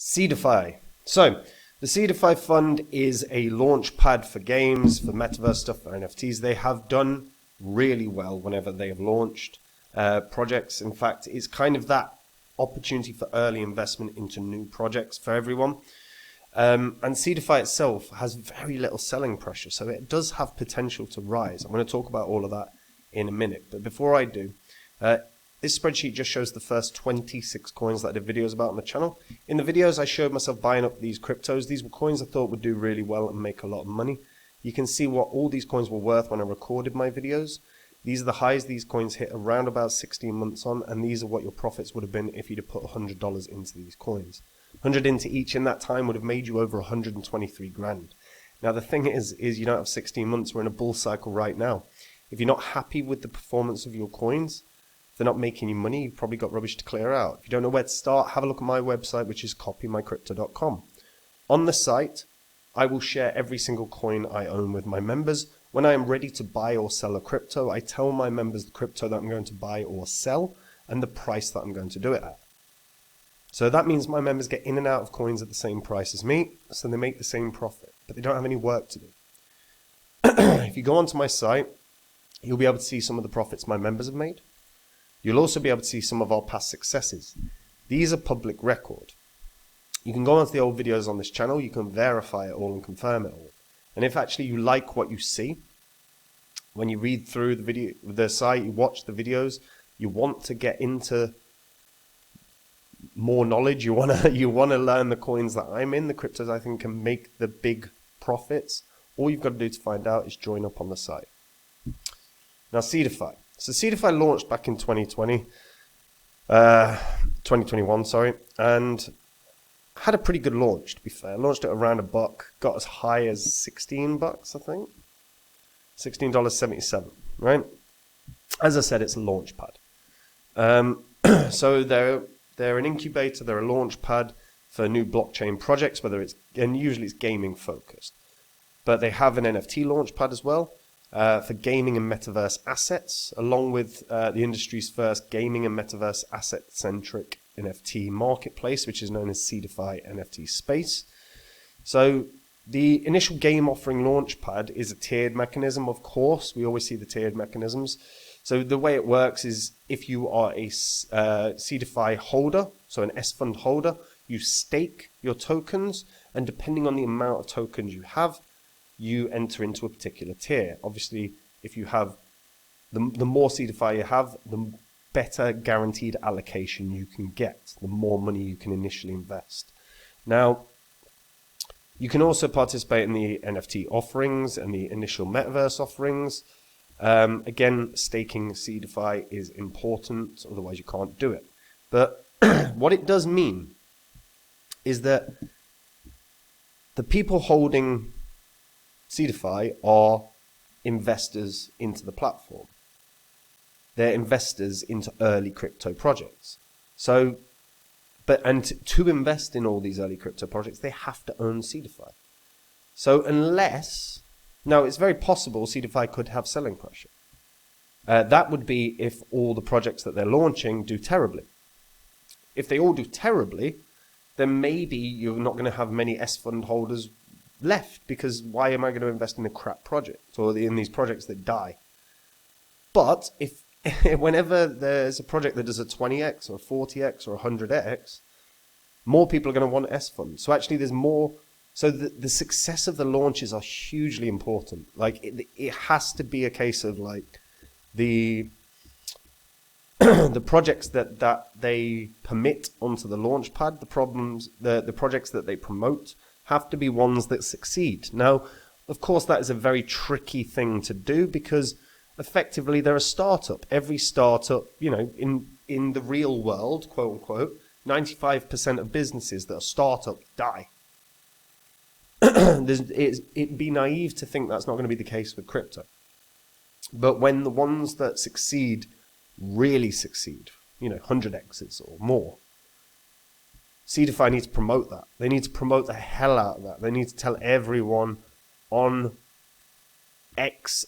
Seedify. So, the Seedify fund is a launch pad for games, for metaverse stuff, for NFTs. They have done really well whenever they have launched projects. In fact, it's kind of that opportunity for early investment into new projects for everyone. And Seedify itself has very little selling pressure, so it does have potential to rise. I'm going to talk about all of that in a minute. But before I do, this spreadsheet just shows the first 26 coins that I did videos about on the channel. In the videos, I showed myself buying up these cryptos. These were coins I thought would do really well and make a lot of money. You can see what all these coins were worth when I recorded my videos. These are the highs these coins hit around about 16 months on, and these are what your profits would have been if you'd have put $100 into these coins. 100 into each in that time would have made you over 123 grand. Now the thing is you don't have 16 months. We're in a bull cycle right now. If you're not happy with the performance of your coins, if they're not making you money, you've probably got rubbish to clear out. If you don't know where to start, have a look at my website, which is copymycrypto.com. On the site, I will share every single coin I own with my members. When I am ready to buy or sell a crypto, I tell my members the crypto that I'm going to buy or sell and the price that I'm going to do it at. So that means my members get in and out of coins at the same price as me, so they make the same profit, but they don't have any work to do. If you go onto my site, you'll be able to see some of the profits my members have made. You'll also be able to see some of our past successes. These are public record. You can go onto the old videos on this channel, you can verify it all and confirm it all. And if actually you like what you see, when you read through the site, you watch the videos, you want to get into more knowledge, you want to learn the coins that I'm in, the cryptos I think can make the big profits, all you've got to do to find out is join up on the site. Now Seedify. So Seedify launched back in 2021, sorry, and had a pretty good launch, to be fair. Launched at around $1, got as high as $16, I think. $16.77, right? As I said, it's a launch pad. So they're an incubator, they're a launch pad for new blockchain projects, and usually it's gaming focused. But they have an NFT launch pad as well for gaming and metaverse assets, along with the industry's first gaming and metaverse asset-centric NFT marketplace, which is known as Seedify NFT Space. So the initial game offering launchpad is a tiered mechanism, of course. We always see the tiered mechanisms. So the way it works is if you are a Seedify holder, so an SFUND holder, you stake your tokens, and depending on the amount of tokens you have, you enter into a particular tier. Obviously, if you have the more Seedify you have, the better guaranteed allocation you can get, the more money you can initially invest. Now, you can also participate in the NFT offerings and the initial metaverse offerings. Again, staking Seedify is important, otherwise you can't do it. But what it does mean is that the people holding Seedify are investors into the platform. They're investors into early crypto projects. So, to invest in all these early crypto projects, they have to own Seedify. So now it's very possible Seedify could have selling pressure. That would be if all the projects that they're launching do terribly. If they all do terribly, then maybe you're not going to have many SFUND holders left, because why am I going to invest in a crap project or in these projects that die? But whenever there's a project that does a 20x or a 40x or a 100x, more people are going to want SFUND. So actually there's more. So the success of the launches are hugely important. Like it has to be a case of like the projects that they permit onto the launch pad, the projects that they promote have to be ones that succeed. Now, of course, that is a very tricky thing to do because effectively they're a startup. Every startup, in the real world, quote unquote, 95% of businesses that are startups die. It'd be naive to think that's not going to be the case with crypto. But when the ones that succeed really succeed, 100x's or more, Seedify needs to promote that. They need to promote the hell out of that. They need to tell everyone on X,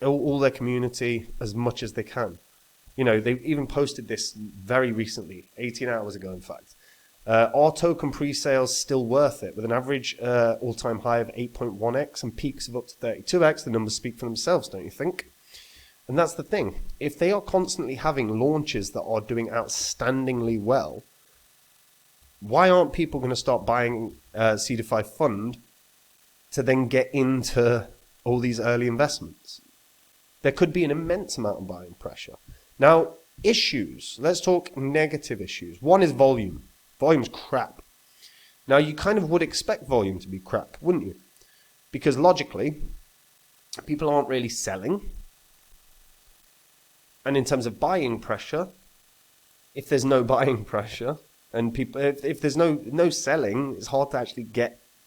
all their community as much as they can. They even posted this very recently, 18 hours ago, in fact. Are token pre-sales still worth it? With an average all-time high of 8.1x and peaks of up to 32x, the numbers speak for themselves, don't you think? And that's the thing. If they are constantly having launches that are doing outstandingly well, why aren't people going to start buying Seedify.fund to then get into all these early investments? There could be an immense amount of buying pressure. Now, issues. Let's talk negative issues. One is volume. Volume's crap. Now, you kind of would expect volume to be crap, wouldn't you? Because logically, people aren't really selling. And in terms of buying pressure, if there's no buying pressure, and people, if there's no selling, it's hard to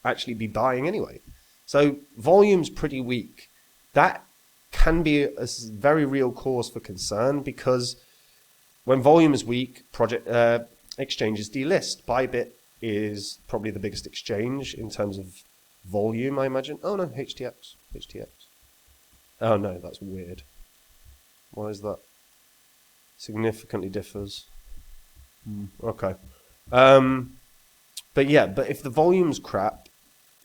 actually be buying anyway. So volume's pretty weak. That can be a very real cause for concern, because when volume is weak, exchanges delist. Bybit is probably the biggest exchange in terms of volume, I imagine. Oh no, HTX. Oh no, that's weird. Why is that? Significantly differs. Okay. But if the volume's crap,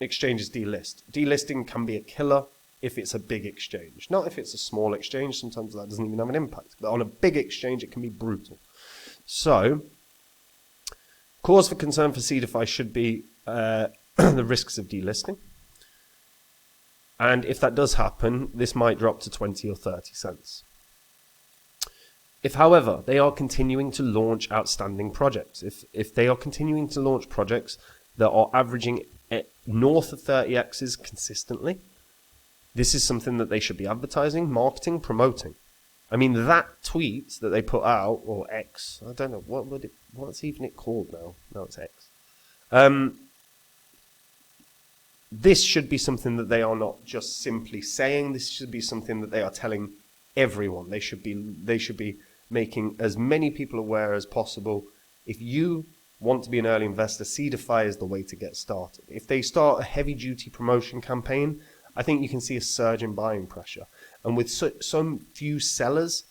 exchanges delist. Delisting can be a killer if it's a big exchange. Not if it's a small exchange. Sometimes that doesn't even have an impact. But on a big exchange, it can be brutal. So, cause for concern for Seedify should be the risks of delisting. And if that does happen, this might drop to 20 or 30 cents. If, however, they are continuing to launch outstanding projects, if they are continuing to launch projects that are averaging north of 30x's consistently, this is something that they should be advertising, marketing, promoting. I mean, that tweet that they put out, or X, I don't know, what's even it called now? No, it's X. This should be something that they are not just simply saying. This should be something that they are telling everyone. They should be making as many people aware as possible. If you want to be an early investor, Seedify is the way to get started. If they start a heavy-duty promotion campaign, I think you can see a surge in buying pressure. And with so few sellers,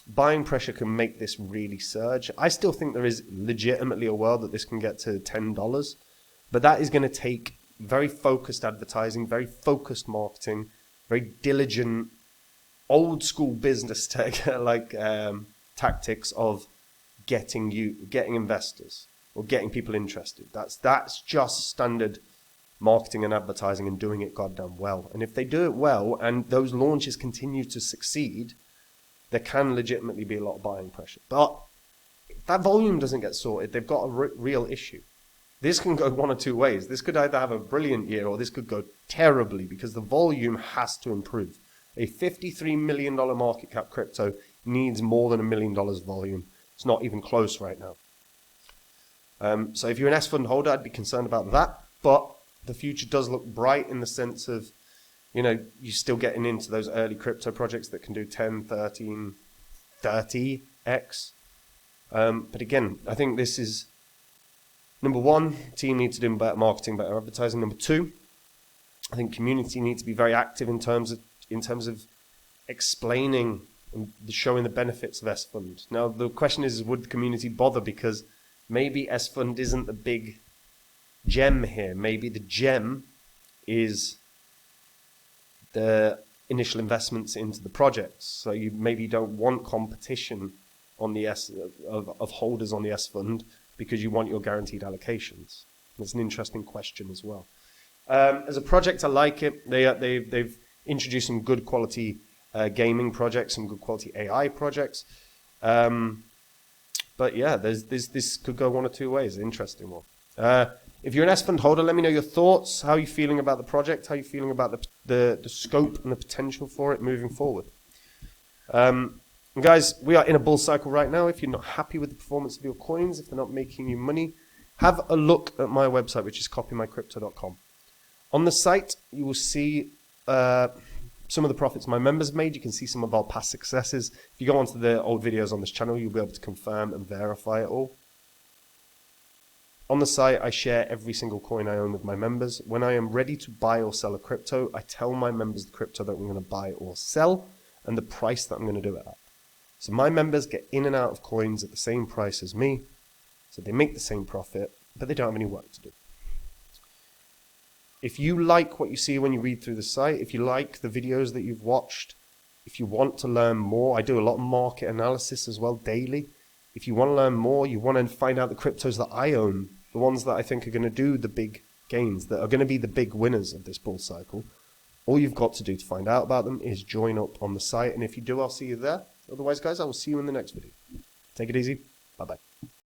buying pressure can make this really surge. I still think there is legitimately a world that this can get to $10, but that is going to take very focused advertising, very focused marketing, very diligent old school business tactics of getting investors or getting people interested. That's just standard marketing and advertising and doing it goddamn well. And if they do it well and those launches continue to succeed, there can legitimately be a lot of buying pressure. But if that volume doesn't get sorted, they've got a real issue. This can go one or two ways. This could either have a brilliant year or this could go terribly, because the volume has to improve. A $53 million market cap crypto needs more than $1 million volume. It's not even close right now. So if you're an SFUND holder, I'd be concerned about that. But the future does look bright in the sense of, you're still getting into those early crypto projects that can do 10, 13, 30x. But again, I think this is, number one, team needs to do better marketing, better advertising. Number two, I think community needs to be very active in terms of explaining and showing the benefits of SFUND. Now, the question is, would the community bother? Because maybe SFUND isn't the big gem here. Maybe the gem is the initial investments into the projects. So you maybe don't want competition on the of holders on the SFUND because you want your guaranteed allocations. That's an interesting question as well. As a project, I like it. They've introduced some good quality gaming projects, some good quality AI projects. But yeah, this could go one or two ways. Interesting one. If you're an SFUND holder, let me know your thoughts. How are you feeling about the project? How are you feeling about the scope and the potential for it moving forward? And guys, we are in a bull cycle right now. If you're not happy with the performance of your coins, if they're not making you money, have a look at my website, which is copymycrypto.com. On the site, you will see some of the profits my members have made. You can see some of our past successes. If you go onto the old videos on this channel, you'll be able to confirm and verify it all. On the site, I share every single coin I own with my members. When I am ready to buy or sell a crypto, I tell my members the crypto that I'm going to buy or sell and the price that I'm going to do it at. So my members get in and out of coins at the same price as me. So they make the same profit, but they don't have any work to do. If you like what you see when you read through the site, if you like the videos that you've watched, if you want to learn more, I do a lot of market analysis as well daily. If you want to learn more, you want to find out the cryptos that I own, the ones that I think are going to do the big gains, that are going to be the big winners of this bull cycle, all you've got to do to find out about them is join up on the site. And if you do, I'll see you there. Otherwise, guys, I will see you in the next video. Take it easy. Bye-bye.